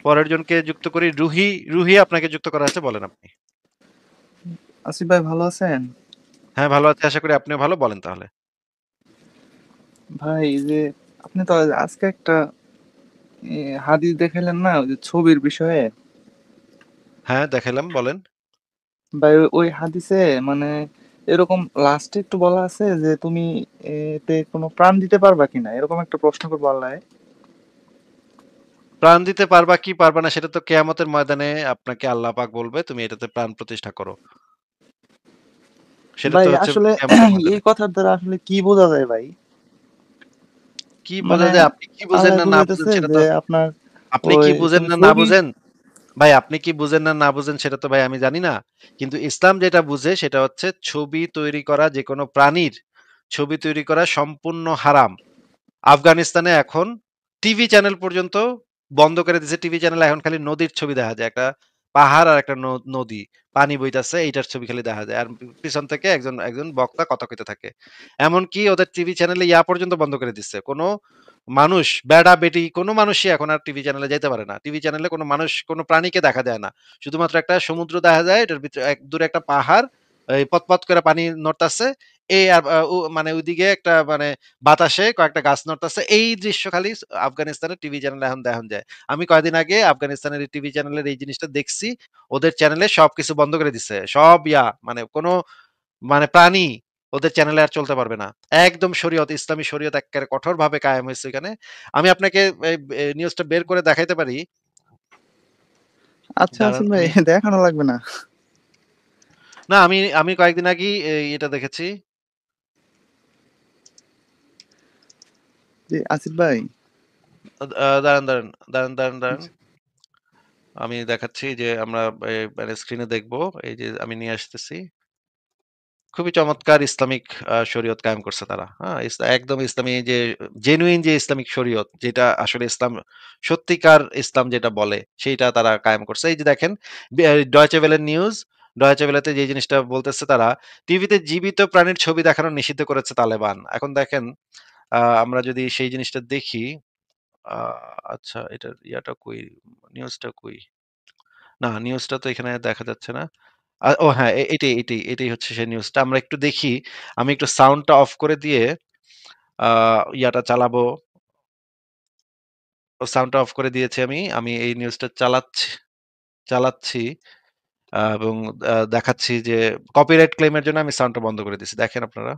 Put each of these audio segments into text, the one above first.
পরের জনকে যুক্ত করি। রুহি, রুহি আপনাকে যুক্ত করা আছে, বলেন আপনি। আসিফ ভাই ভালো আছেন? হ্যাঁ, ভালো আছি। আশা করি আপনিও ভালো। বলেন তাহলে। ভাই এই যে আপনি তো আজকে একটা হাদিস দেখাইলেন না ওই যে ছবির বিষয়ে। হ্যাঁ, দেখাইলাম, বলেন। ভাই ওই হাদিসে মানে এরকম লাস্টে একটু বলা আছে যে তুমি এতে কোনো প্রাণ দিতে পারবা কিনা, এরকম একটা প্রশ্ন করবো আল্লাহ। প্রাণ দিতে পারবা কি পারবা না সেটা তো কেয়ামতের ময়দানে আপনাকে আল্লাহ পাক বলবে, তুমি এটাতে প্রাণ প্রতিষ্ঠা করো। সেটা তো ভাই হচ্ছে আসলে কেয়ামতের ময়দানে। এই কথার দ্বারা আসলে কি বোঝা যায় ভাই? কি বোঝা মানে যায়? আপনি কি বুঝেন আল্লাহ না না বুঝেন বুঝাইতেছে সেটা যে তো আপনার আপনি কি ওই বুঝেন তুমি না না ছবি। বুঝেন ভাই, আপনি কি বুঝেন না না বুঝেন সেটা তো ভাই আমি জানি না। কিন্তু ইসলাম যেটা বুঝে সেটা হচ্ছে ছবি তৈরি করা, যে কোনো প্রাণীর ছবি তৈরি করা সম্পূর্ণ হারাম। আফগানিস্তানে এখন টিভি চ্যানেল পর্যন্ত বন্ধ করে দিয়েছে। টিভি চ্যানেলে এখন খালি নদীর ছবি দেখা যায়, একটা পাহাড় আর একটা নদী, পানি বইতাছে, এইটার ছবি খালি দেখা যায়। আর পিছন থেকে একজন একজন বক্তা কথা কইতে থাকে। এমনকি ওদের টিভি চ্যানেলে ইয়া পর্যন্ত বন্ধ করে দিচ্ছে, কোনো মানুষ, বেড়া বেটি কোনো মানুষই এখন আর টিভি চ্যানেলে যেতে পারে না। টিভি চ্যানেলে কোনো মানুষ কোনো প্রাণীকে দেখা যায় না। শুধুমাত্র একটা সমুদ্র দেখা যায়, এটার ভিতরে এক দূরে একটা পাহাড়, এই পতপত করে পানি নড়তাছে, এই আর মানে ওইদিকে একটা মানে বাতাসে কয়েকটা গাছ নড়তেছে, এই দৃশ্য খালি আফগানিস্তানের টিভি চ্যানেলে এখন দেখানো যায়। আমি কয়েকদিন আগে আফগানিস্তানের টিভি চ্যানেলের এই জিনিসটা দেখছি। ওদের চ্যানেলে সবকিছু বন্ধ করে দিচ্ছে, সব মানে কোনো মানে প্রাণী ওদের চ্যানেলে আর চলতে পারবে না। একদম শরীয়ত, ইসলামী শরীয়ত একেবারে কঠোর ভাবে কায়েম হয়েছে এখানে। আমি আপনাকে নিউজটা বের করে দেখাইতে পারি। আচ্ছা দাঁড়ান আসিফ ভাই আমি, দেখানো লাগবে না। না আমি আমি কয়েকদিন আগেই এটা দেখেছি। যে আসিফ ভাই। দাঁড়ান দাঁড়ান দাঁড়ান দাঁড়ান দাঁড়ান, আমি দেখাচ্ছি যে আমরা মানে স্ক্রিনে দেখবো। এই যে আমি নিয়ে আসতেছি। খুবই চমৎকার ইসলামিক শরীয়ত কায়েম করছে তারা। হ্যাঁ? একদম ইসলামী যে জেনুইন যে ইসলামিক শরীয়ত, যেটা আসলে ইসলাম, সত্যিকার ইসলাম যেটা বলে, সেইটা তারা কায়েম করছে। এই যে দেখেন, ডয়চে ভেলের নিউজ, ডয়চে ভেলেতে যে জিনিসটা বলতেছে তারা, টিভিতে জীবিত প্রাণীর ছবি দেখানো নিষিদ্ধ করেছে তালেবান। এখন দেখেন, আমরা যদি সেই জিনিসটা দেখি, আ আচ্ছা এটার ইয়াটা কই? নিউজটা কই? না, নিউজটা তো এখানে দেখা যাচ্ছে না। ও হ্যাঁ, এটাই হচ্ছে সেই নিউজটা। আমরা একটু দেখি। আমি একটু সাউন্ডটা অফ করে দিয়ে আ ইয়াটা চালাবো। সাউন্ডটা অফ করে দিয়েছি আমি। আমি এই নিউজটা চালাচ্ছি এবং দেখাচ্ছি যে কপিরাইট ক্লেম এর জন্য আমি সাউন্ডটা বন্ধ করে দিয়েছি। দেখেন আপনারা।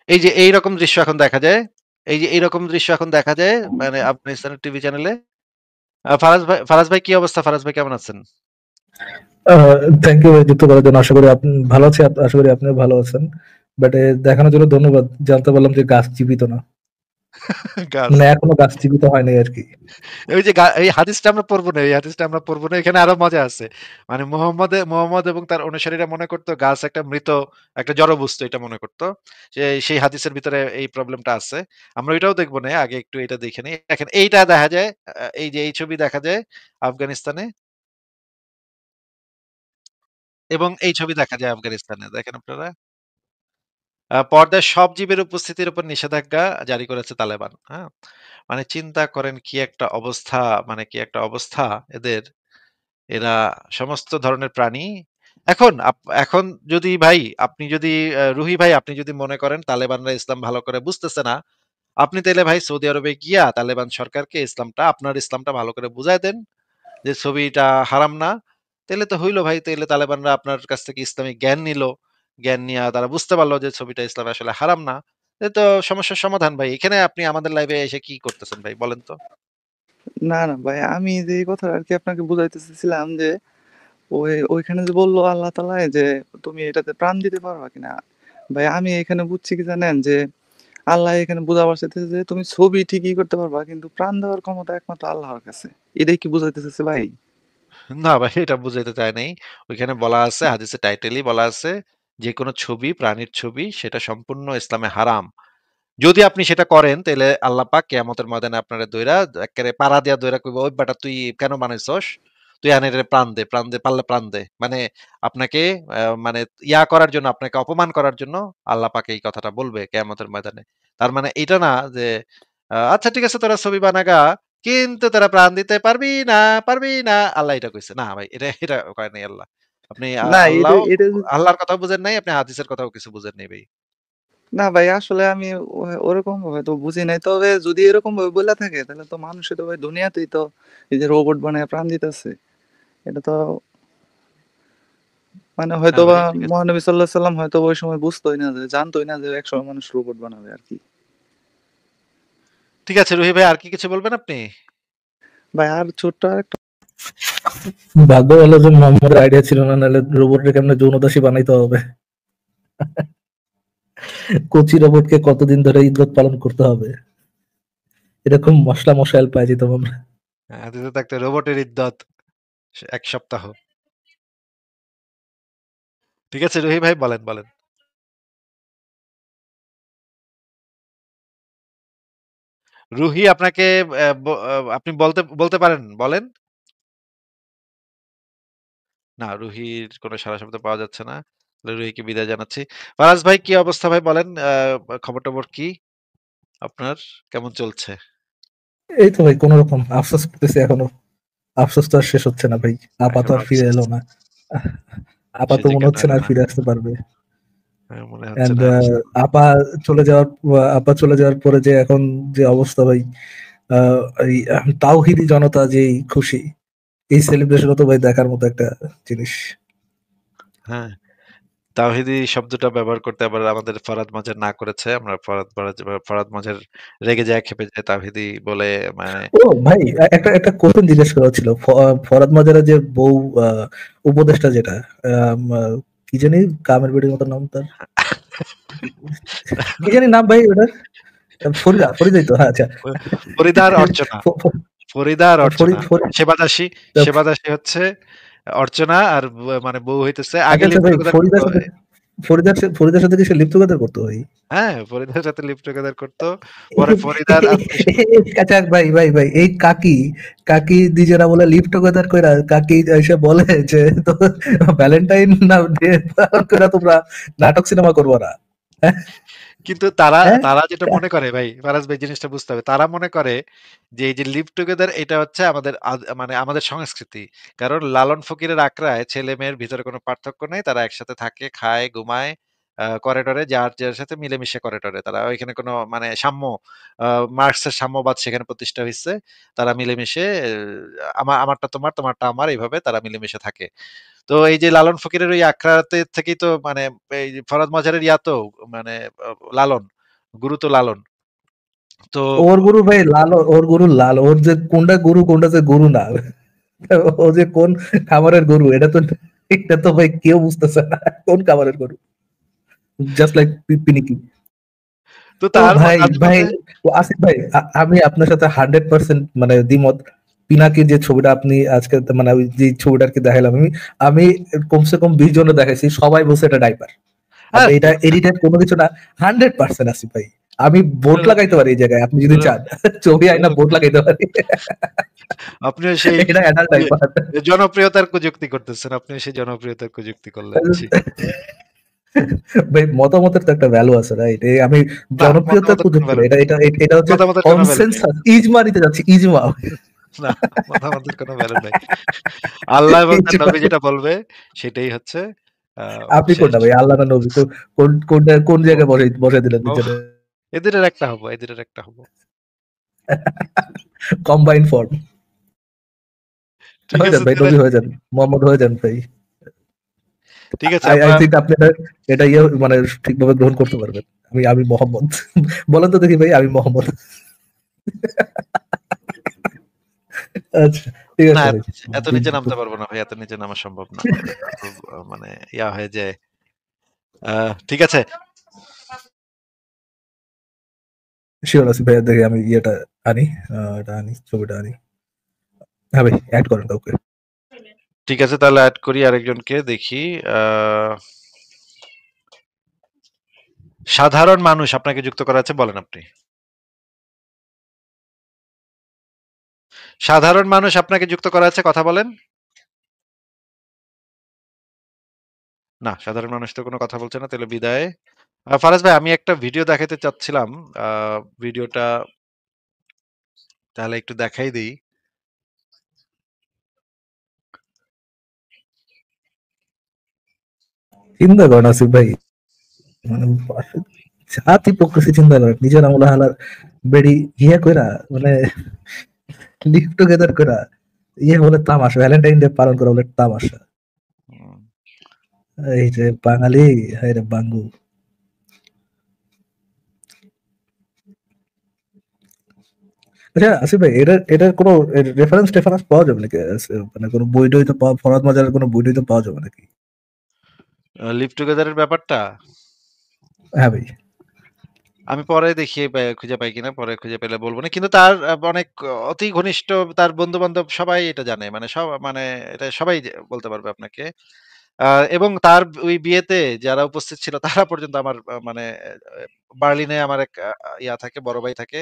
এই যে এইরকম দৃশ্য এখন দেখা যায়। এই যে এইরকম দৃশ্য এখন দেখা যায় মানে আফগানিস্তানের টিভি চ্যানেলে। ফারাজ ভাই কি অবস্থা? ফারাজ ভাই কেমন আছেন? থ্যাংক ইউ যুক্ত করার জন্য। আশা করি আপনি ভালো আছি, আশা করি আপনিও ভালো আছেন। বাট দেখানোর জন্য ধন্যবাদ। জানতে পারলাম যে গাছ জীবিত না, গাছ। মানে এখনো গাছ জীবিত হয়নি আর কি। ওই যে এই হাদিসটা আমরা পড়বো না, এই হাদিসটা আমরা পড়বো না। এখানে আরো মজা আছে। মানে মোহাম্মদ এবং তার অনুসারীরা মনে করতো গাছ একটা মৃত, একটা জড়বস্তু, এটা মনে করতো। সেই হাদিসের ভিতরে এই প্রবলেমটা আছে। আমরা ওইটাও দেখবো না, আগে একটু এটা দেখে নিই। দেখেন এইটা দেখা যায়, এই যে এই ছবি দেখা যায় আফগানিস্তানে, এবং এই ছবি দেখা যায় আফগানিস্তানে। দেখেন আপনারা, পর্দায় সব জীবের উপস্থিতির উপর নিষেধাজ্ঞা জারি করেছে তালেবান। হ্যাঁ? মানে চিন্তা করেন কি একটা অবস্থা, মানে কি একটা অবস্থা এদের। এরা সমস্ত ধরনের প্রাণী। এখন যদি ভাই, আপনি যদি রুহি ভাই, আপনি যদি মনে করেন তালেবানরা ইসলাম ভালো করে বুঝতেছে না, আপনি তাইলে ভাই সৌদি আরবে গিয়া তালেবান সরকারকে ইসলামটা, আপনার ইসলামটা ভালো করে বুঝায় দেন যে ছবিটা হারাম না। তাইলে তো হইলো ভাই, তাইলে তালেবানরা আপনার কাছ থেকে ইসলামিক জ্ঞান নিল। জ্ঞান নিয়া তারা বুঝতে পারলো যে ছবিটা ইসলামে আসলে হারাম না। এ তো সমস্যার সমাধান ভাই। এখানে আপনি আমাদের লাইভে এসে কি করতেছেন ভাই, বলেন তো? না না ভাই, আমি যে এই কথা আর কি আপনাকে বুঝাইতে চাইছিলাম যে ওইখানে যে বললো আল্লাহ তাআলা যে তুমি এটাতে প্রাণ দিতে পারবা কিনা। ভাই আমি এখানে বুঝছি কি জানেন, যে আল্লাহ এখানে বুঝাবার চাইতেছে যে তুমি ছবি ঠিকই করতে পারবা কিন্তু প্রাণ দেওয়ার ক্ষমতা একমাত্র আল্লাহর কাছে। এটাই কি বুঝাইতে চাইছে ভাই? না ভাই, এটা বুঝাইতে চায় নাই। ওইখানে বলা আছে, হাদিসের টাইটেলই বলা আছে, যেকোনো ছবি, প্রাণীর ছবি, সেটা সম্পূর্ণ ইসলামে হারাম। যদি আপনি সেটা করেন তাইলে আল্লাহ পাক কিয়ামতের ময়দানে আপনারে ধইরা এক্কেরে পাড়া দিয়া ধইরা কইবো, "ওই বেটা তুই কেন বানাইছস? তুই আনে রে প্রাণ দে, প্রাণ দে, পারলে প্রাণ দে। মানে আপনাকে মানে ইয়া করার জন্য, আপনাকে অপমান করার জন্য আল্লাহ পাক এই কথাটা বলবে কিয়ামতের ময়দানে। তার মানে এটা না যে আচ্ছা ঠিক আছে তোরা ছবি বানাগা, কিন্তু তোরা প্রাণ দিতে পারবি না, পারবি না। আল্লাহ এটা কইছে। না ভাই, এটা কয় নাই আল্লাহ। আপনি না এটা আল্লাহও এটা আল্লাহর কথাও বুঝেন নাই, আপনি হাদিসের কথাও কিছু বুঝেন নাই ভাই। না ভাই আসলে আমি ওরকম ভাবে তো বুঝি নাই, তবে যদি এরকম ভাবে বলে থাকে তাহলে তো মানুষে তো ভাই দুনিয়াতেই তো এই যে রোবট বানায় প্রাণ দিতেছে, এটা তো মানে হয়তো হ্যাঁ বা ভাই, ঠিক আছে। মহানবী সাল্লাল্লাহু আলাইহি সাল্লাম হয়তো ওই সময় বুঝতোই না, যে জানতোই না যে একসময় মানুষ রোবট বানাবে আর কি। ঠিক আছে রুহি ভাই, আর কি কিছু বলবেন আপনি? ভাই আর ছোট্ট একটা ভাগ্য ভালো যে মোহাম্মদের আইডিয়া ছিল না, নাহলে রোবটকে কেমনে যৌনদাসী বানাইতে হবে। কোচি রোবটকে কতদিন ধরে ইজ্জত পালন করতে হবে, এরকম মশলা মশাইল পাই যেতাম আমরা। দিতে থাকতে রোবটের ইদ্যত 1 সপ্তাহ। ঠিক আছে রুহি ভাই, বলেন বলেন। রুহি আপনাকে আপনি বলতে বলতে পারেন, বলেন। না, রুহির কোনো সাড়া শব্দ পাওয়া যাচ্ছে না। তাহলে রুহিকে বিদায় জানাচ্ছি। ফারাজ ভাই, কি অবস্থা ভাই, বলেন। খবর টবর কি আপনার, কেমন চলছে? এই তো ভাই কোন রকম আফসোস করতেছি এখনো, আফসোস তো আর শেষ হচ্ছে না ভাই। আপা তো এখনো আর ফিরে আফসোস, এলো না, আপা সে তো যে মনে কেন হচ্ছে না এলো আর না? ফিরে আসতে পারবে। মনে হচ্ছে এন্ড না। আপা চলে যাওয়ার আপা চলে যাওয়ার পরে যে এখন যে অবস্থা ভাই, এই তাওহিদি জনতা যে খুশি, এই সেলিব্রেশনও তো ভাই দেখার মতো একটা জিনিস। হ্যাঁ, তাওহিদি শব্দটা ব্যবহার করতে আবার আমাদের ফরহাদ মাঝের না করেছে। আমরা ফরহাদ মাঝের রেগে যায়, ক্ষেপে যায় তাওহিদি বলে, মানে ও ভাই, একটা একটা কোশ্চেন জিজ্ঞেস করা ছিল, ফরাদ মাজারের যে বউ, আহ, উপদেশটা যেটা, কি জানি কামের বেটির মতো নাম তার, কি জানি নাম ভাই ওটার, ফরিদা, ফরিদাই তো, হ্যাঁ আচ্ছা। ফরিদা আর অর্চনা, ফ- ফ- ফরিদা আর অর্চনা। ফরিদ ফরিদ সেবাদাসী, সেবাদাসী হচ্ছে অর্চনা, আর মানে বউ হইতেছে আগে আচ্ছা আচ্ছা লিপ্ত ভাই, কথা করতো। ফরিদার সাথে ফরিদার সাথে কি সে লিপ টুগেদার করতো ভাই? হ্যাঁ, ফরিদার সাথে লিপ্ত টুগেদার করতো। পরে ফরিদার আত্মীয়, আচ্ছা ভাই ভাই ভাই, এই কাকি কাকি নিজেরা বলে লিভ টুগেদার কইরা, কাকি এসে বলে যে তো ভ্যালেন্টাইন না ডে পালন কইরা তোমরা নাটক সিনেমা করবো না? হ্যাঁ কিন্তু তারা হ্যাঁ? তারা যেটা মনে করে ভাই, ফারাজ ভাই জিনিসটা বুঝতে হবে। তারা মনে করে যে এই যে লিভ টুগেদার এটা হচ্ছে আমাদের মানে আমাদের সংস্কৃতি। কারণ লালন ফকিরের আখড়ায় ছেলে মেয়ের ভিতরে কোনো পার্থক্য নেই। তারা একসাথে থাকে, খায়, ঘুমায়, করিডোরে যার যার সাথে মিলেমিশে করিডোরে। তারা ওইখানে কোনো মানে সাম্য, মার্কসের সাম্যবাদ সেখানে প্রতিষ্ঠা হইছে। তারা মিলেমিশে আমারটা তোমার, তোমারটা আমার, এইভাবে তারা মিলেমিশে থাকে। তো এই যে লালন ফকিরের ওই আখড়াতে থেকেই তো মানে এই যে ফরহাদ মাঝারের ইয়া তো মানে লালন, গুরু তো লালন। তো ওর গুরু ভাই লাল, ওর গুরু লাল, ওর যে কোনটা গুরু কোনটা যে গুরু না, ও যে কোন খাবারের গরু, এটা তো ভাই কেউ বুঝতেছে না কোন খাবারের গরু, জাস্ট লাইক পিনিকি। তো ও তার ভাই তাদের ভাই, মতে ও আসিফ ভাই, আমি আপনার সাথে 100% মানে দ্বিমত। পিনাকির যে ছবিটা আপনি আজকে মানে ওই যে ছবিটা আর কি দেখালাম, আমি আমি কমসে কম 20 জনে দেখাইছি, সবাই বলছে এটা ডাইপার। হ্যাঁ, এটা এডিটেড কোনো কিছু না, 100% আসিফ ভাই। আমি ভোট লাগাইতে পারি এই জায়গায়, আপনি যদি চান ছবি আইনা ভোট লাগাইতে পারি। আপনিও সেই এটা অ্যাডাল্ট ডাইপার। জনপ্রিয়তার কুযুক্তি করতেছেন, আপনিও সেই জনপ্রিয়তার কুযুক্তি করলেন। ছি। ভাই মতামতের তো একটা ভ্যালু আছে, রাইট? আমি না, জনপ্রিয়তার মতামতের কোনো প্রযুক্তি না, ভ্যালু এটা নেই, এটা এটা হচ্ছে মতামতের কোনো ভ্যালু নেই। কনসেনসাস, ইজমা নিতে যাচ্ছি, ইজমা। না, মতামতের কোনো ভ্যালু নেই। আল্লাহ এবং তার ইজমা। নবী যেটা বলবে সেটাই হচ্ছে আপনি শেষ। কোনটা ভাই, আল্লাহ না নবী? তো কোনটা কোন জায়গায় বসাই বসাই দিলেন ও, নিজের? এদেরের একটা হবো, এদেরের একটা হবো। Combined form. ঠিক হয়ে যান আছে ভাই, তাহলে, নবী হয়ে যান, মোহাম্মদ হয়ে যান ভাই। ঠিক আছে আই আই আমরা থিঙ্ক আপনি এটা ইয়ে মানে ঠিকভাবে গ্রহণ করতে পারবেন। আমি মোহাম্মদ বলেন তো দেখি ভাই, আমি মোহাম্মদ। আচ্ছা ঠিক না, আছে ভাই। এত নিচে নামতে পারবো না ভাই, এত নিচে নামা সম্ভব না। খুব, মানে ইয়া হয়ে যায়। ঠিক আছে। শিওর আছি ভাই, দেখি আমি ইয়েটা আনি, এটা আনি, ছবিটা আনি। হ্যাঁ ভাই, অ্যাড করেন কাউকে। ঠিক আছে, তাহলে অ্যাড করি আরেকজনকে, দেখি। আহ, সাধারণ মানুষ আপনাকে যুক্ত করা আছে, বলেন আপনি। সাধারণ মানুষ আপনাকে যুক্ত করা আছে, কথা বলেন। না, সাধারণ মানুষ তো কোনো কথা বলছে না, তাহলে বিদায়। ফারাজ ভাই, আমি একটা ভিডিও দেখাতে চাচ্ছিলাম। ভিডিওটা তাহলে একটু দেখাই দিই। চিন্তা করেন আসিফ ভাই, মানে জাত হিপোক্রেসি চিন্তা করেন, নিজের আমলা হালার বেড়ি ইয়ে কইরা, মানে লিভ টুগেদার কইরা ইয়ে বলে তামাশা, ভ্যালেন্টাইন ডে পালন করা বলে তামাশা। হুম। এই যে বাঙালি, হায় রে বাঙ্গু। আচ্ছা আসিফ ভাই, এটার কোনো রেফারেন্স টেফারেন্স পাওয়া যাবে নাকি? মানে কোনো বই টই তো ফরহাদ মাজারের কোনো বই টই তো পাওয়া যাবে নাকি? লিভ টুগেদারের ব্যাপারটা হ্যাঁ ভাই। আমি পরে দেখি খুঁজে পাই কিনা, পরে খুঁজে পেলে বলবো না। কিন্তু তার অনেক অতি ঘনিষ্ঠ তার বন্ধু-বান্ধব সবাই এটা জানে। মানে মানে এটা সবাই বলতে পারবে আপনাকে। এবং তার ওই বিয়েতে যারা উপস্থিত ছিল তারা পর্যন্ত আমার মানে বার্লিনে আমার এক ইয়া থাকে, বড় ভাই থাকে।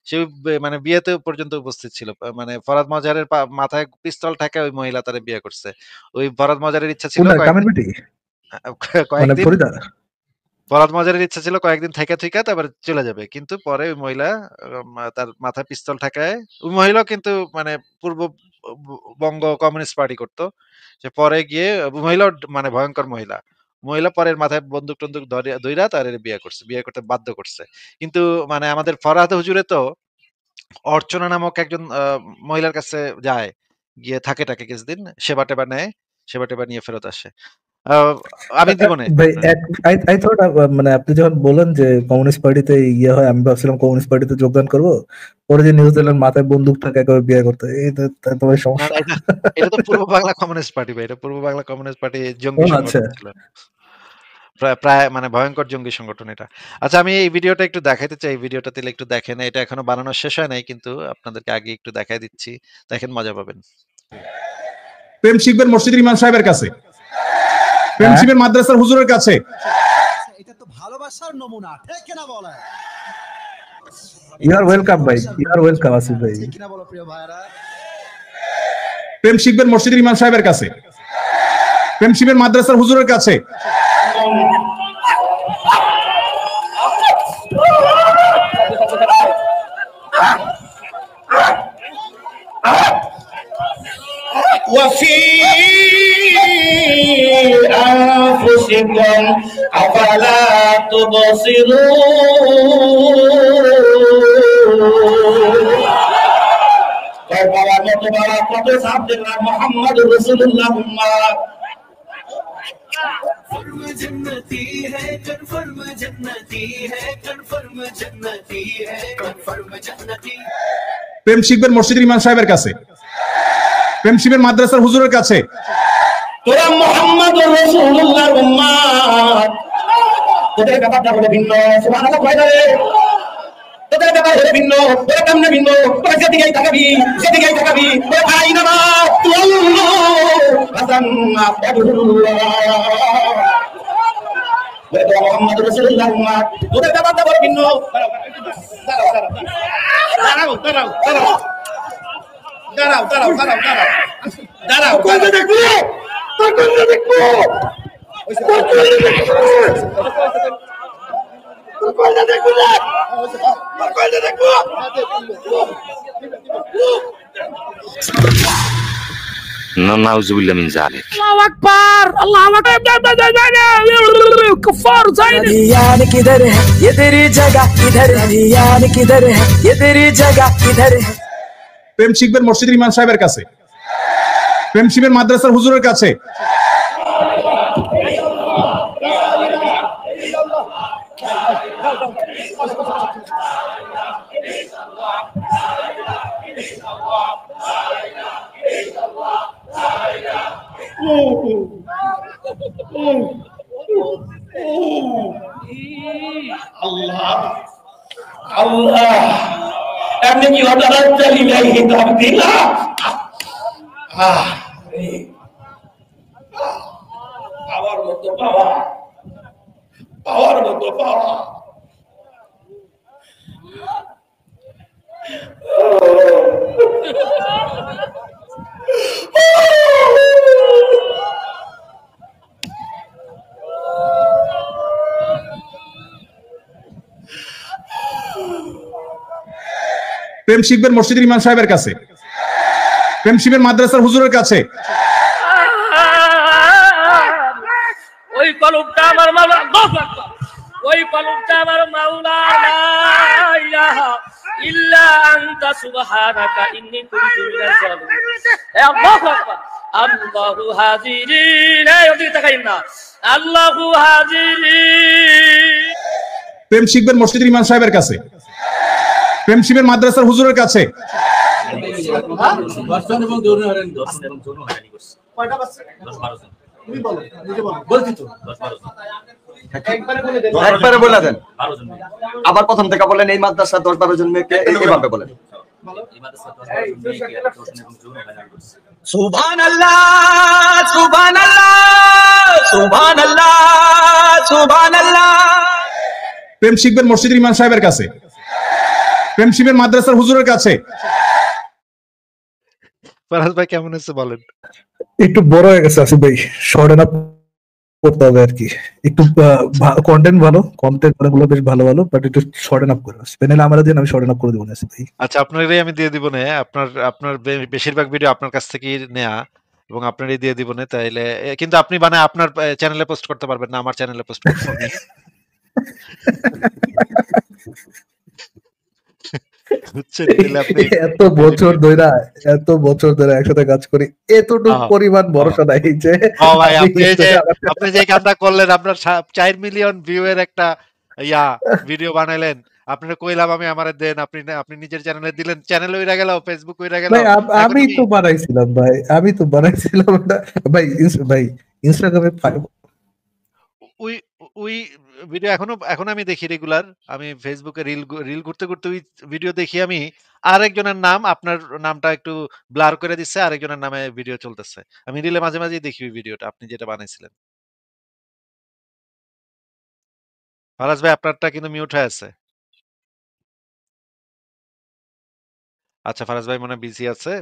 সে মানে বিয়েতে পর্যন্ত উপস্থিত ছিল। মানে ফরহাদ মজহারের মাথায় পিস্তল ঠেকায় ওই মহিলা তারে বিয়ে করছে। ওই ফরহাদ মজহারের ইচ্ছা ছিল কোনটা, কামের বেটি? মানে কয়েকদিন ফরিদা? ফরহাদ মজহারের ইচ্ছা ছিল কয়েকদিন থেকে থুইকা তারপরে চলে যাবে। কিন্তু পরে ওই মহিলা তার মাথায় পিস্তল ঠেকায়। ওই মহিলাও কিন্তু মানে পূর্ব বঙ্গ কমিউনিস্ট পার্টি করত। সে পরে গিয়ে ওই মহিলাও মানে ভয়ংকর মহিলা। মহিলা পরের মাথায় বন্দুক-টন্দুক ধইরা তারে বিয়ে করছে। বিয়ে করতে বাধ্য করছে। কিন্তু মানে আমাদের ফরহাদ হুজুরে তো অর্চনা নামক একজন মহিলার কাছে যায়। গিয়ে থাকে কিছুদিন। সেবা-টেবা নেয়। সেবা-টেবা নিয়ে ফেরত আসে। আ আমি দিব নে। ভাই আই থট, মানে আপনি যখন বললেন যে কমিউনিস্ট পার্টিতে ইয়ে হয়, আমি ভাবছিলাম কমিউনিস্ট পার্টিতে যোগদান করবো, পরে যে নিউজ দিলেন মাথায় বন্দুক থাকে একেবারে বিয়ে করতে, এই তো ভাই না, সমস্যা। না, এটা তো পূর্ব বাংলা কমিউনিস্ট পার্টি ভাই। এটা পূর্ব বাংলা কমিউনিস্ট পার্টি ও জঙ্গি আচ্ছা। সংগঠন ছিল। প্রায় মানে ভয়ংকর জঙ্গি সংগঠন এটা। আচ্ছা, আমি এই ভিডিওটা একটু দেখাইতে চাই। এই ভিডিওটা তাহলে একটু দেখেন। এটা এখনো বানানো শেষ হয় নাই, কিন্তু আপনাদেরকে আগে একটু দেখাই দিচ্ছি। দেখেন, মজা পাবেন। প্রেম শিখবেন মসজিদের ইমাম সাহেবের কাছে, প্রেম হ্যাঁ, শিখবেন মাদ্রাসার হুজুরের কাছে। এটা তো ভালোবাসার নমুনা, ঠিক কিনা বলে? ইউ আর ওয়েলকাম ভাই, ইউ আর ওয়েলকাম আসিফ ভাই। ঠিক কিনা বলো প্রিয় ভাইরা? প্রেম শিখবেন মসজিদের ইমাম সাহেবের কাছে, প্রেম শিখবেন মাদ্রাসার হুজুরের কাছে। وفي أنفسكم أفلا تبصرون বাবার মতো বাবা কত সাপ দেখলাম মোহাম্মদ রাসূলুল্লাহ कन्फर्म जन्नती है, कन्फर्म जन्नती है, कन्फर्म जन्नती है, कन्फर्म जन्नती। প্রেম শিখবেন মসজিদের ইমাম সাহেবের কাছে, প্রেম শিখবেন মাদ্রাসার হুজুরের কাছে। তোরা মোহাম্মদ রাসূলুল্লাহর উম্মত, তোদের ব্যাপারটা হলো ভিন্ন। সুবহানাল্লাহ কয় না রে? তোদের ব্যাপার হলো ভিন্ন, তোরা কেমনে ভিন্ন? তোরা যেদিকেই তাকাবি সেদিকেই তাকাবি, তোরা ভাই নামাজ তুল্লু হাসান আবদুল্লাহ। তোরা মোহাম্মদ রাসূলুল্লাহর উম্মত, তোদের ব্যাপারটা হলো ভিন্ন। দাঁড়াও দাঁড়াও দাঁড়াও দাঁড়াও দাঁড়াও দাঁড়াও দাঁড়াও দাঁড়াও কোনটা দেখবো, তোর কোনটা দেখবো, তোর কোনটা দেখবো, তোর কোনটা দেখবো, তোর কোনটা দেখবো। নাউজুবিল্লাহ মিন যালিক। अल्लाह अकबर, अल्लाह अकबर। कफार जाइन यान किधर है, ये तेरी जगह किधर है, यान किधर है, ये तेरी जगह किधर है। প্রেম শিখবেন মসজিদের ইমাম সাহেবের কাছে, প্রেম শিখবেন মাদ্রাসার হুজুরের কাছে। আল্লাহ আল্লাহ, এমনি কি হঠাৎ চালি নাই হিসাব দিলা? পাওয়ার মতো পাওয়া, পাওয়ার মতো পাওয়া। প্রেম শিখবেন মসজিদের ইমাম সাহেবের কাছে, প্রেম শিখবেন মাদ্রাসার হুজুরের কাছে। ওই কলমটা আমার মাওলা, আল্লাহু আকবার। ওই কলমটা আমার মাওলা, লা ইলাহা ইল্লা আনতা সুবহানাকা ইন্নী কুনতু মিনাজ জালিমিন। আল্লাহু আকবার। আল্লাহু হাজিরিন, এই ওদিকে তাকাইন না। আল্লাহু হাজিরিন। প্রেম শিখবেন মসজিদের ইমাম সাহেবের কাছে, প্রেম শিখবেন মাদ্রাসার হুজুরের কাছে। একবারে বলে দেন, আবার প্রথম থেকে বলেন। এই মাদ্রাসা 10-12 জন মেয়েকে এইভাবে বলেন। সুবহানাল্লাহ, সুবহানাল্লাহ, সুবহানাল্লাহ, সুবহানাল্লাহ। প্রেম শিখবেন মসজিদের ইমাম সাহেবের কাছে, প্রেম শিখবেন মাদ্রাসার হুজুরের কাছে। ফারাজ ভাই কেমন আছে বলেন? একটু বড় হয়ে গেছে আসিফ ভাই, শর্টেন আপ করতে হবে আর কি। একটু কন্টেন্ট ভালো, কন্টেন্ট গুলো বেশ ভালো ভালো, বাট একটু শর্টেন আপ করে আসবে। নাহলে আমার দিন আমি শর্টেন আপ করে দেবো না আসিফ ভাই। আচ্ছা, আপনারই আমি দিয়ে দিব না। আপনার বেশিরভাগ ভিডিও আপনার কাছ থেকেই নেয়া এবং আপনারই দিয়ে দিব না। তাইলে কিন্তু আপনি মানে আপনার চ্যানেলে পোস্ট করতে পারবেন না, আমার চ্যানেলে পোস্ট করতে পারবেন। বুঝছেন? তাহলে আপনি এত বছর ধরে একসাথে কাজ করি, এতটুকু পরিমাণ ভরসা নাই যে ও ভাই, আপনি যে কাজটা করলেন, আপনার 4 মিলিয়ন ভিউ এর একটা ভিডিও বানাইলেন, আপনারা কইলাম আমি আমারে দেন, আপনি নিজের চ্যানেলে দিলেন, চ্যানেল উইরা গেল, ফেসবুক উইরা গেল। ভাই আমি তো বানাইছিলাম ভাই ভাই ইনস্টাগ্রামে ওই ভিডিও এখন আমি দেখি রেগুলার। আমি ফেসবুকে রিল ঘুরতে ঘুরতে ওই ভিডিও দেখি আমি। আরেকজনের নাম, আপনার নামটা একটু ব্লার করে দিচ্ছে, আরেকজনের নামে ভিডিও চলতেছে। আমি রিলে মাঝে মাঝে দেখি ওই ভিডিওটা আপনি যেটা বানাইছিলেন। ফারাজ ভাই, আপনারটা কিন্তু মিউট হয়ে আছে। আচ্ছা, ফারাজ ভাই মনে বিজি আছে।